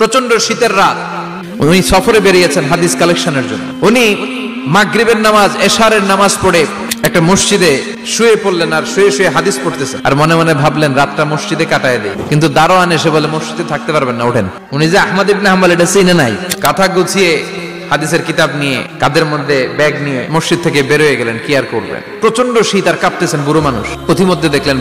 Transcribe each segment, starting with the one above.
প্রচন্ড শীতের রাত, উনি সফরে বেরিয়েছেন হাদিস কালেকশনের জন্য। উনি মাগরিবের নামাজ, এশারের নামাজ পড়ে একটা মসজিদে শুয়ে পড়লেন, আর শুয়ে শুয়ে হাদিস পড়তেছেন, আর মনে মনে ভাবলেন রাতটা মসজিদে কাটায় দেয়। কিন্তু দারোয়ান এসে বলে মসজিদে থাকতে পারবেন না, ওঠেন। উনি যে আহমদ ইবনে হাম্বল এটা চিনে নাই, কাঁথা গুছিয়ে হাদিসের কিতাব নিয়ে কাঁধের মধ্যে ব্যাগ নিয়ে মসজিদ থেকে বের হয়ে গেলেন। কি আর করবেন, প্রচন্ড শীত, আর কাঁপতেছেন বুড়ো মানুষ। পথিমধ্যে দেখলেন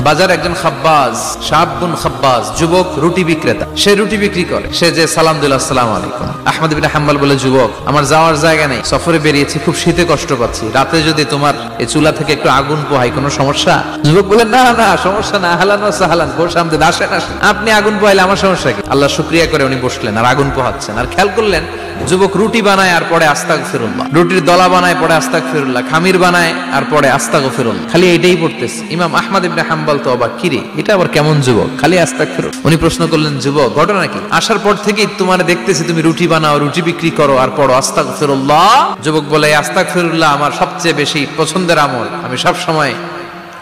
বাজার একজন খাব্বাজ, শাবুন খাব্বাজ, যুবক রুটি বিক্রেতা। সে রুটি বিক্রি করে। সে যে সালাম দিল, আসসালামু আলাইকুম। আহমদ ইবনে হাম্বল বলে, যুবক, আমার যাওয়ার জায়গা নেই, সফরে বেরিয়েছি, খুব শীতে কষ্ট পাচ্ছি, রাতে যদি তোমার এই চুলা থেকে একটু আগুন পোহাই কোনো সমস্যা? যুবক বলে, না না সমস্যা না, আহলান ওয়া সাহলান, বসে আমদের আসেন আসেন, আপনি আগুন পোহাইলে আমার সমস্যা কি? আল্লাহ শুকরিয়া করে উনি বসলেন আর আগুন পোহাচ্ছেন। আর খেয়াল করলেন যুবক রুটি বানায় আর পরে আস্তাগফিরুল্লাহ, রুটির দলা বানায় পরে আস্তাগফিরুল্লাহ, খামির বানায় আর পরে আস্তাগফিরুল্লাহ, খালি এটাই পড়তেছে। ইমাম আহমদ ইবনে হাম্বল তো অবাক, কিরে এটা আবার কেমন যুবক, খালি আস্তাগফিরুল্লাহ। উনি প্রশ্ন করলেন, যুবক ঘটনা কি? আসার পর থেকেই তোমার দেখতেছি তুমি রুটি বানাও, রুটি বিক্রি করো আর পড়ো আস্তাগফিরুল্লাহ। যুবক বলে, আস্তাগফিরুল্লাহ আমার সবচেয়ে বেশি পছন্দের আমল, আমি সব সময়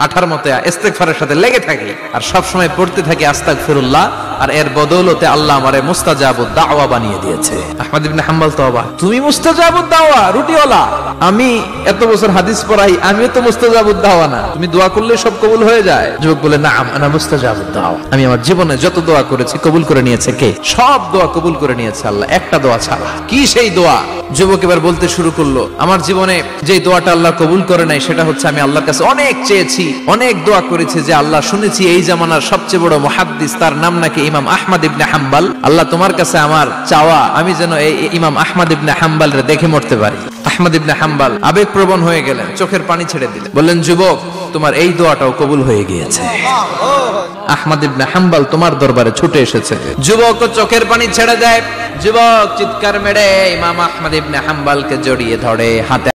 আঠার মতো ইস্তেগফারের সাথে লেগে থাকি আর সব সময় পড়তে থাকি আস্তাগফিরুল্লাহ, আর এর বদৌলতে আল্লাহ আমারে মুস্তাজাবুদ দাওয়া বানিয়ে দিয়েছে। আহমদ ইবনে হাম্বল তো অবাক, তুমি মুস্তাজাবুদ দাওয়া, রুটিওয়ালা? আমি এত বছর হাদিস পড়াই, আমিও তো মুস্তাজাবুদ দাওয়া না, তুমি দোয়া করলে সব কবুল হয়ে যায়? যুবক বলে, নাম আনা মুস্তাজাবুদ দাওয়া, আমি আমার জীবনে যত দোয়া করেছি কবুল করে নিয়েছে কে? সব দোয়া কবুল করে নিয়েছে আল্লাহ, একটা দোয়া ছাড়া। কি সেই দোয়া? যুবক এবার বলতে শুরু করলো, আমার জীবনে যে দোয়াটা আল্লাহ কবুল করে নাই সেটা হচ্ছে আমি আল্লাহর কাছে অনেক চেয়েছি, অনেক দোয়া করেছি, যে আল্লাহ শুনেছি এই জামানার সবচেয়ে বড় মুহাদ্দিস, তার নাম নাকি ইমাম আহমদ ইবনে হাম্বল, আল্লাহ তোমার কাছে আমার চাওয়া আমি যেন এই ইমাম আহমদ ইবনে হাম্বলরে দেখে মরতে পারি। আহমদ ইবনে হাম্বল আবেগপ্রবণ হয়ে গেলেন, চোখের পানি ছেড়ে দিলেন, বললেন, যুবক তোমার এই দোয়াটাও কবুল হয়ে গিয়েছে, আহমদ ইবনে হাম্বল তোমার দরবারে ছুটে এসেছে। যুবক চোখের পানি ছেড়ে দেয়, যুবক চিৎকার মেরে ইমাম আহমদ ইবনে হাম্বলকে জড়িয়ে ধরে, হাতে